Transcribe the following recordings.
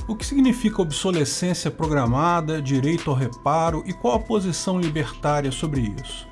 O que significa obsolescência programada, direito ao reparo e qual a posição libertária sobre isso?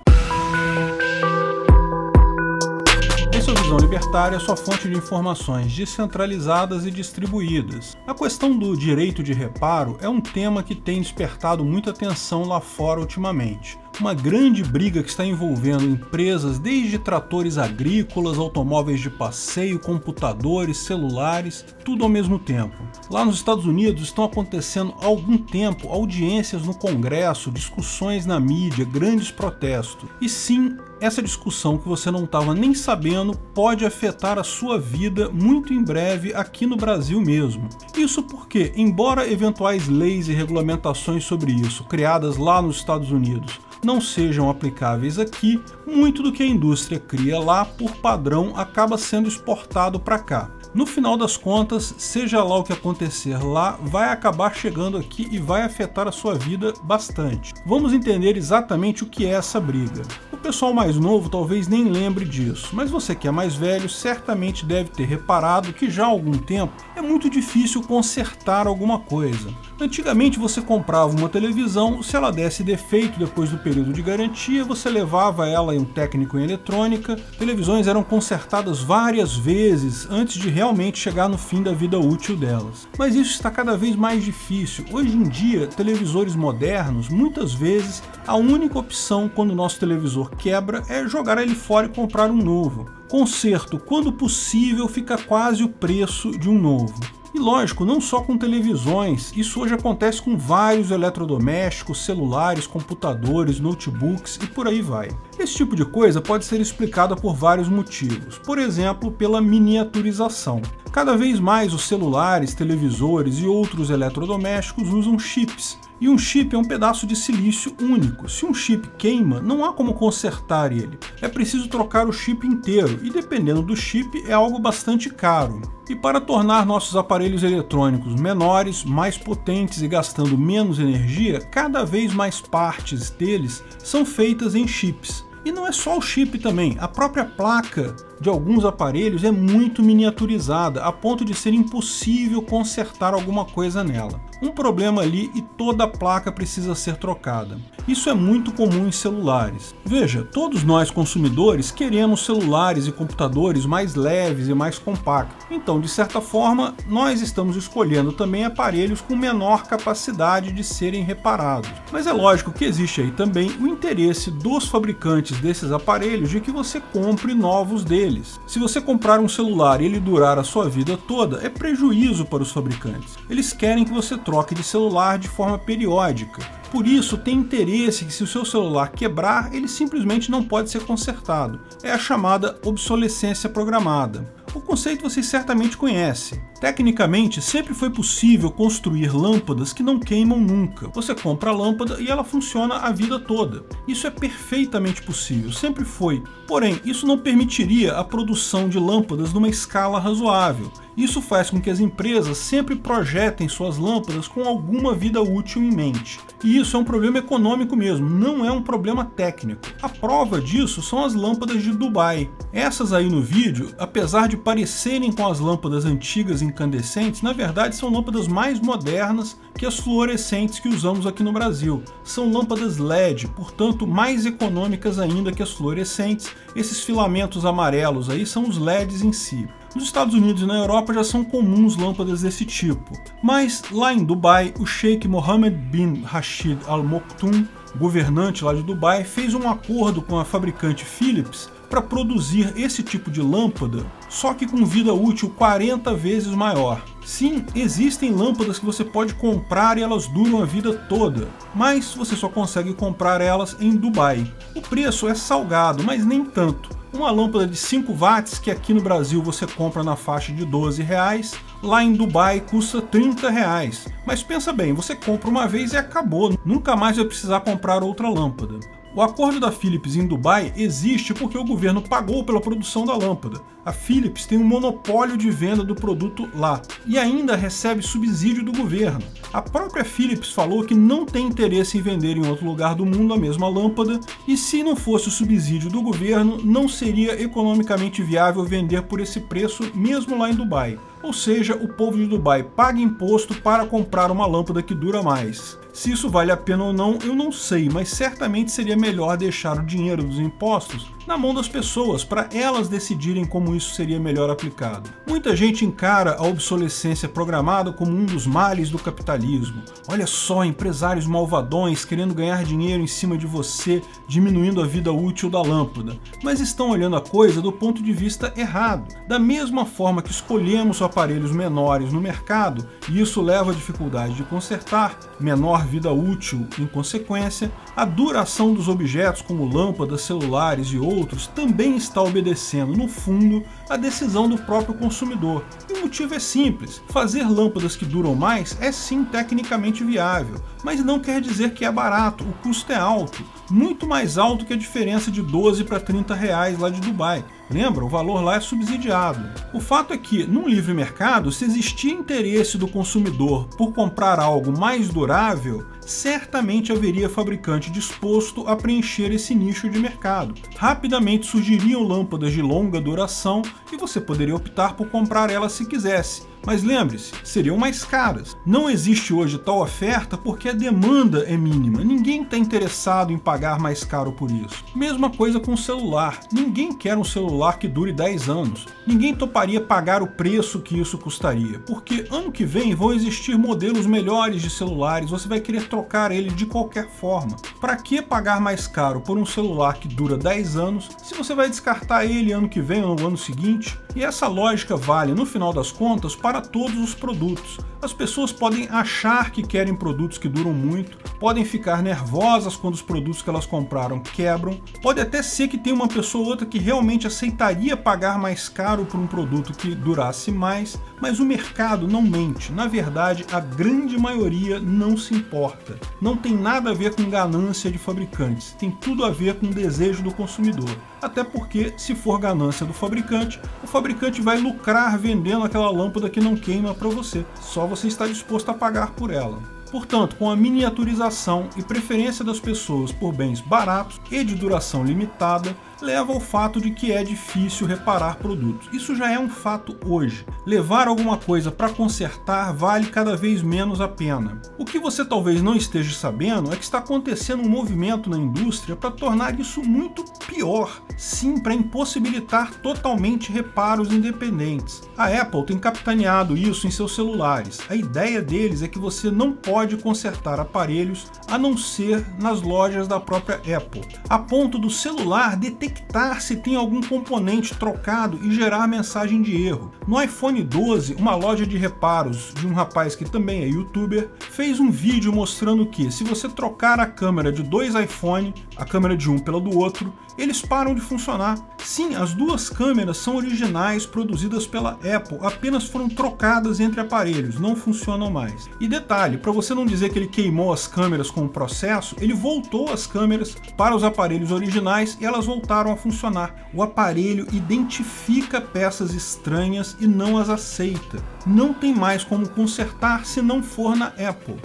Essa visão libertária é sua fonte de informações descentralizadas e distribuídas. A questão do direito de reparo é um tema que tem despertado muita atenção lá fora ultimamente. Uma grande briga que está envolvendo empresas desde tratores agrícolas, automóveis de passeio, computadores, celulares, tudo ao mesmo tempo. Lá nos Estados Unidos estão acontecendo há algum tempo audiências no Congresso, discussões na mídia, grandes protestos. E sim, essa discussão que você não estava nem sabendo pode afetar a sua vida muito em breve aqui no Brasil mesmo. Isso porque, embora eventuais leis e regulamentações sobre isso criadas lá nos Estados Unidos não sejam aplicáveis aqui, muito do que a indústria cria lá, por padrão, acaba sendo exportado para cá. No final das contas, seja lá o que acontecer lá, vai acabar chegando aqui e vai afetar a sua vida bastante. Vamos entender exatamente o que é essa briga. O pessoal mais novo talvez nem lembre disso, mas você que é mais velho certamente deve ter reparado que já há algum tempo é muito difícil consertar alguma coisa. Antigamente você comprava uma televisão, se ela desse defeito depois do período de garantia, você levava ela em um técnico em eletrônica. Televisões eram consertadas várias vezes antes de realmente chegar no fim da vida útil delas. Mas isso está cada vez mais difícil. Hoje em dia, televisores modernos, muitas vezes, a única opção quando o nosso televisor quebra é jogar ele fora e comprar um novo. Conserto, quando possível, fica quase o preço de um novo. E lógico, não só com televisões, isso hoje acontece com vários eletrodomésticos, celulares, computadores, notebooks e por aí vai. Esse tipo de coisa pode ser explicada por vários motivos, por exemplo, pela miniaturização. Cada vez mais os celulares, televisores e outros eletrodomésticos usam chips. E um chip é um pedaço de silício único. Se um chip queima, não há como consertar ele. É preciso trocar o chip inteiro e, dependendo do chip, é algo bastante caro. E para tornar nossos aparelhos eletrônicos menores, mais potentes e gastando menos energia, cada vez mais partes deles são feitas em chips. E não é só o chip também, a própria placa de alguns aparelhos é muito miniaturizada, a ponto de ser impossível consertar alguma coisa nela. Um problema ali e toda a placa precisa ser trocada. Isso é muito comum em celulares. Veja, todos nós consumidores queremos celulares e computadores mais leves e mais compactos. Então, de certa forma, nós estamos escolhendo também aparelhos com menor capacidade de serem reparados. Mas é lógico que existe aí também o interesse dos fabricantes desses aparelhos de que você compre novos deles. Se você comprar um celular e ele durar a sua vida toda, é prejuízo para os fabricantes. Eles querem que você troque de celular de forma periódica. Por isso, tem interesse que se o seu celular quebrar, ele simplesmente não pode ser consertado. É a chamada obsolescência programada. O conceito vocês certamente conhecem. Tecnicamente, sempre foi possível construir lâmpadas que não queimam nunca. Você compra a lâmpada e ela funciona a vida toda. Isso é perfeitamente possível, sempre foi. Porém, isso não permitiria a produção de lâmpadas numa escala razoável. Isso faz com que as empresas sempre projetem suas lâmpadas com alguma vida útil em mente. E isso é um problema econômico mesmo, não é um problema técnico. A prova disso são as lâmpadas de Dubai. Essas aí no vídeo, apesar de parecerem com as lâmpadas antigas incandescentes, na verdade são lâmpadas mais modernas que as fluorescentes que usamos aqui no Brasil. São lâmpadas LED, portanto mais econômicas ainda que as fluorescentes. Esses filamentos amarelos aí são os LEDs em si. Nos Estados Unidos e na Europa já são comuns lâmpadas desse tipo. Mas lá em Dubai, o Sheikh Mohammed bin Rashid Al Maktoum, governante lá de Dubai, fez um acordo com a fabricante Philips para produzir esse tipo de lâmpada, só que com vida útil 40 vezes maior. Sim, existem lâmpadas que você pode comprar e elas duram a vida toda, mas você só consegue comprar elas em Dubai. O preço é salgado, mas nem tanto. Uma lâmpada de 5 watts, que aqui no Brasil você compra na faixa de R$12, lá em Dubai custa R$30. Mas pensa bem, você compra uma vez e acabou, nunca mais vai precisar comprar outra lâmpada. O acordo da Philips em Dubai existe porque o governo pagou pela produção da lâmpada. A Philips tem um monopólio de venda do produto lá e ainda recebe subsídio do governo. A própria Philips falou que não tem interesse em vender em outro lugar do mundo a mesma lâmpada e se não fosse o subsídio do governo, não seria economicamente viável vender por esse preço mesmo lá em Dubai. Ou seja, o povo de Dubai paga imposto para comprar uma lâmpada que dura mais. Se isso vale a pena ou não, eu não sei, mas certamente seria melhor deixar o dinheiro dos impostos na mão das pessoas, para elas decidirem como isso seria melhor aplicado. Muita gente encara a obsolescência programada como um dos males do capitalismo. Olha só, empresários malvadões querendo ganhar dinheiro em cima de você, diminuindo a vida útil da lâmpada. Mas estão olhando a coisa do ponto de vista errado. Da mesma forma que escolhemos aparelhos menores no mercado, e isso leva a dificuldade de consertar, menor vida útil em consequência, a duração dos objetos como lâmpadas, celulares e outros também está obedecendo, no fundo, a decisão do próprio consumidor. E o motivo é simples: fazer lâmpadas que duram mais é sim tecnicamente viável, mas não quer dizer que é barato, o custo é alto, muito mais alto que a diferença de 12 para 30 reais lá de Dubai. Lembra? O valor lá é subsidiado. O fato é que, num livre mercado, se existir interesse do consumidor por comprar algo mais durável, certamente haveria fabricante disposto a preencher esse nicho de mercado. Rapidamente surgiriam lâmpadas de longa duração e você poderia optar por comprar elas se quisesse. Mas lembre-se, seriam mais caras. Não existe hoje tal oferta porque a demanda é mínima. Ninguém está interessado em pagar mais caro por isso. Mesma coisa com o celular. Ninguém quer um celular que dure 10 anos. Ninguém toparia pagar o preço que isso custaria, porque ano que vem vão existir modelos melhores de celulares, você vai querer trocar ele de qualquer forma. Para que pagar mais caro por um celular que dura 10 anos, se você vai descartar ele ano que vem ou no ano seguinte? E essa lógica vale, no final das contas, para todos os produtos. As pessoas podem achar que querem produtos que duram muito, podem ficar nervosas quando os produtos que elas compraram quebram, pode até ser que tenha uma pessoa ou outra que realmente aceitaria pagar mais caro por um produto que durasse mais, mas o mercado não mente. Na verdade, a grande maioria não se importa. Não tem nada a ver com ganância de fabricantes, tem tudo a ver com o desejo do consumidor. Até porque, se for ganância do fabricante, o fabricante vai lucrar vendendo aquela lâmpada que não queima para você. Só você está disposto a pagar por ela. Portanto, com a miniaturização e preferência das pessoas por bens baratos e de duração limitada, leva ao fato de que é difícil reparar produtos. Isso já é um fato hoje. Levar alguma coisa para consertar vale cada vez menos a pena. O que você talvez não esteja sabendo é que está acontecendo um movimento na indústria para tornar isso muito pior. Sim, para impossibilitar totalmente reparos independentes. A Apple tem capitaneado isso em seus celulares. A ideia deles é que você não pode consertar aparelhos a não ser nas lojas da própria Apple, a ponto do celular detectar se tem algum componente trocado e gerar mensagem de erro. No iPhone 12, uma loja de reparos de um rapaz que também é youtuber, fez um vídeo mostrando que, se você trocar a câmera de dois iPhone, a câmera de um pela do outro, eles param de funcionar. Sim, as duas câmeras são originais, produzidas pela Apple, apenas foram trocadas entre aparelhos, não funcionam mais. E detalhe, para você não dizer que ele queimou as câmeras com o processo, ele voltou as câmeras para os aparelhos originais e elas voltaram a funcionar. O aparelho identifica peças estranhas e não as aceita. Não tem mais como consertar se não for na Apple.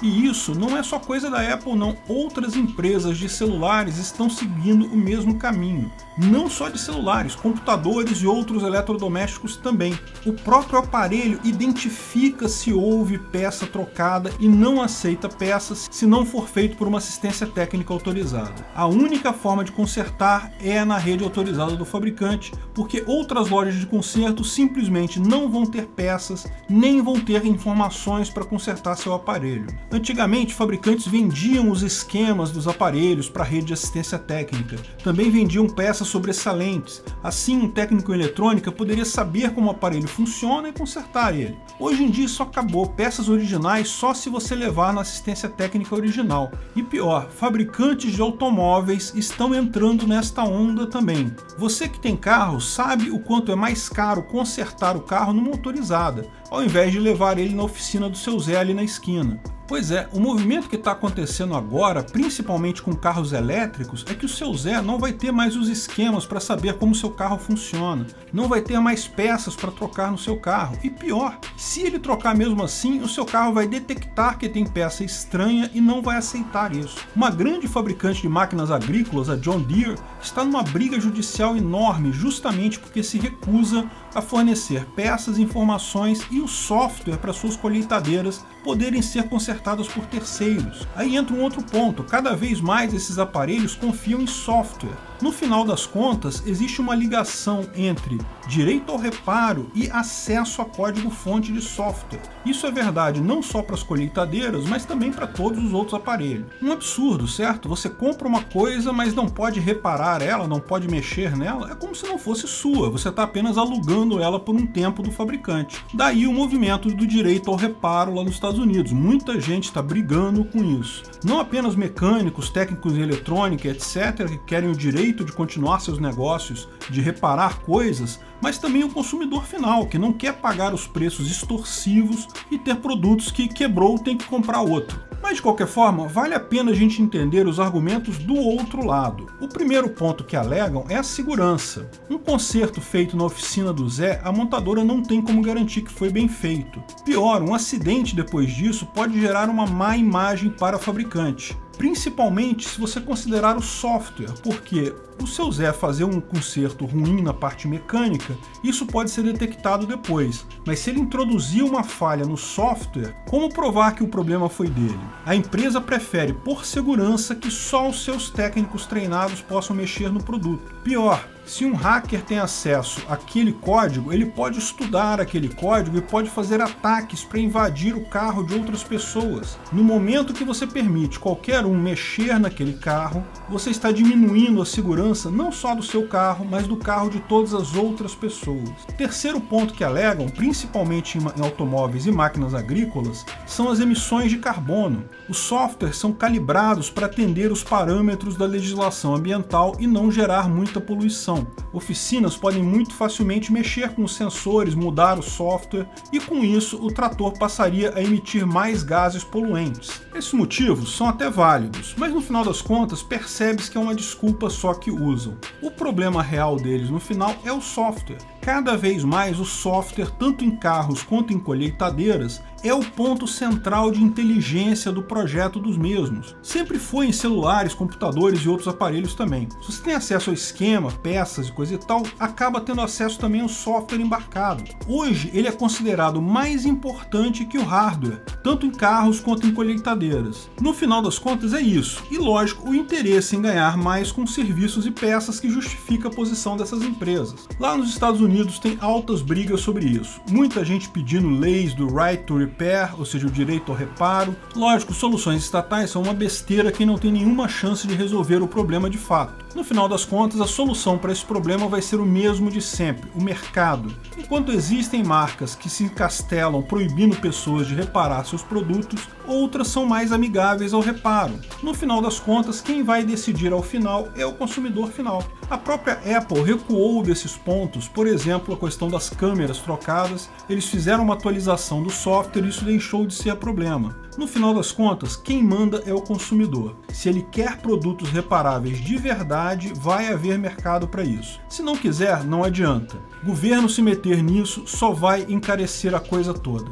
E isso não é só coisa da Apple não, outras empresas de celulares estão seguindo o mesmo caminho. Não só de celulares, computadores e outros eletrodomésticos também. O próprio aparelho identifica se houve peça trocada e não aceita peças se não for feito por uma assistência técnica autorizada. A única forma de consertar é na rede autorizada do fabricante, porque outras lojas de conserto simplesmente não vão ter peças, nem vão ter informações para consertar seu aparelho. Antigamente, fabricantes vendiam os esquemas dos aparelhos para a rede de assistência técnica. Também vendiam peças sobressalentes. Assim, um técnico em eletrônica poderia saber como o aparelho funciona e consertar ele. Hoje em dia isso acabou. Peças originais só se você levar na assistência técnica original. E pior, fabricantes de automóveis estão entrando nesta onda também. Você que tem carro sabe o quanto é mais caro consertar o carro numa autorizada. ao invés de levar ele na oficina do seu Zé ali na esquina. Pois é, o movimento que está acontecendo agora, principalmente com carros elétricos, é que o seu Zé não vai ter mais os esquemas para saber como o seu carro funciona, não vai ter mais peças para trocar no seu carro, e pior, se ele trocar mesmo assim, o seu carro vai detectar que tem peça estranha e não vai aceitar isso. Uma grande fabricante de máquinas agrícolas, a John Deere, está numa briga judicial enorme justamente porque se recusa a fornecer peças, informações e o software para suas colheitadeiras poderem ser consertadas por terceiros. Aí entra um outro ponto, cada vez mais esses aparelhos confiam em software. No final das contas, existe uma ligação entre direito ao reparo e acesso a código-fonte de software. Isso é verdade não só para as colheitadeiras, mas também para todos os outros aparelhos. Um absurdo, certo? Você compra uma coisa, mas não pode reparar ela, não pode mexer nela, é como se não fosse sua, você está apenas alugando ela por um tempo do fabricante. Daí o movimento do direito ao reparo lá nos Estados Unidos. Muita gente está brigando com isso. Não apenas mecânicos, técnicos em eletrônica, etc., que querem o direito de continuar seus negócios, de reparar coisas, mas também o consumidor final, que não quer pagar os preços extorsivos e ter produtos que quebrou tem que comprar outro. Mas de qualquer forma, vale a pena a gente entender os argumentos do outro lado. O primeiro ponto que alegam é a segurança. Um conserto feito na oficina do Zé, a montadora não tem como garantir que foi bem feito. Pior, um acidente depois disso pode gerar uma má imagem para a fabricante. Principalmente se você considerar o software, porque o seu Zé fazer um conserto ruim na parte mecânica, isso pode ser detectado depois, mas se ele introduzir uma falha no software, como provar que o problema foi dele? A empresa prefere, por segurança, que só os seus técnicos treinados possam mexer no produto. Pior, se um hacker tem acesso àquele código, ele pode estudar aquele código e pode fazer ataques para invadir o carro de outras pessoas. No momento que você permite qualquer um mexer naquele carro, você está diminuindo a segurança não só do seu carro, mas do carro de todas as outras pessoas. Terceiro ponto que alegam, principalmente em automóveis e máquinas agrícolas, são as emissões de carbono. Os softwares são calibrados para atender os parâmetros da legislação ambiental e não gerar muita poluição. Oficinas podem muito facilmente mexer com os sensores, mudar o software e com isso o trator passaria a emitir mais gases poluentes. Esses motivos são até válidos, mas no final das contas percebe-se que é uma desculpa só que usam. O problema real deles no final é o software. Cada vez mais o software, tanto em carros quanto em colheitadeiras, é o ponto central de inteligência do projeto dos mesmos. Sempre foi em celulares, computadores e outros aparelhos também. Se você tem acesso ao esquema, peças e coisa e tal, acaba tendo acesso também ao software embarcado. Hoje ele é considerado mais importante que o hardware, tanto em carros quanto em colheitadeiras. No final das contas é isso, e lógico, o interesse em ganhar mais com serviços e peças que justifica a posição dessas empresas. Lá nos Estados Unidos tem altas brigas sobre isso. Muita gente pedindo leis do right to repair, ou seja, o direito ao reparo. Lógico, soluções estatais são uma besteira que não tem nenhuma chance de resolver o problema de fato. No final das contas, a solução para esse problema vai ser o mesmo de sempre, o mercado. Enquanto existem marcas que se encastelam proibindo pessoas de reparar seus produtos, outras são mais amigáveis ao reparo. No final das contas, quem vai decidir ao final é o consumidor final. A própria Apple recuou desses pontos, por exemplo, a questão das câmeras trocadas, eles fizeram uma atualização do software e isso deixou de ser problema. No final das contas, quem manda é o consumidor. Se ele quer produtos reparáveis de verdade, vai haver mercado para isso. Se não quiser, não adianta. Governo se meter nisso só vai encarecer a coisa toda.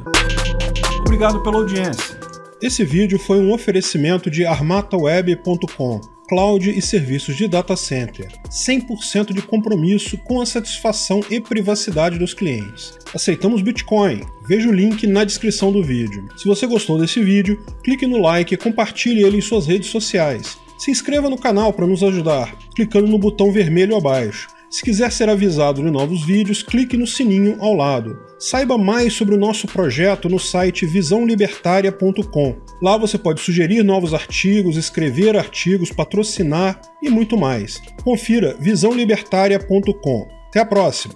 Obrigado pela audiência. Esse vídeo foi um oferecimento de armataweb.com, cloud e serviços de data center, 100% de compromisso com a satisfação e privacidade dos clientes. Aceitamos Bitcoin, veja o link na descrição do vídeo. Se você gostou desse vídeo, clique no like e compartilhe ele em suas redes sociais. Se inscreva no canal para nos ajudar, clicando no botão vermelho abaixo. Se quiser ser avisado de novos vídeos, clique no sininho ao lado. Saiba mais sobre o nosso projeto no site visãolibertaria.com. Lá você pode sugerir novos artigos, escrever artigos, patrocinar e muito mais. Confira visãolibertaria.com. Até a próxima!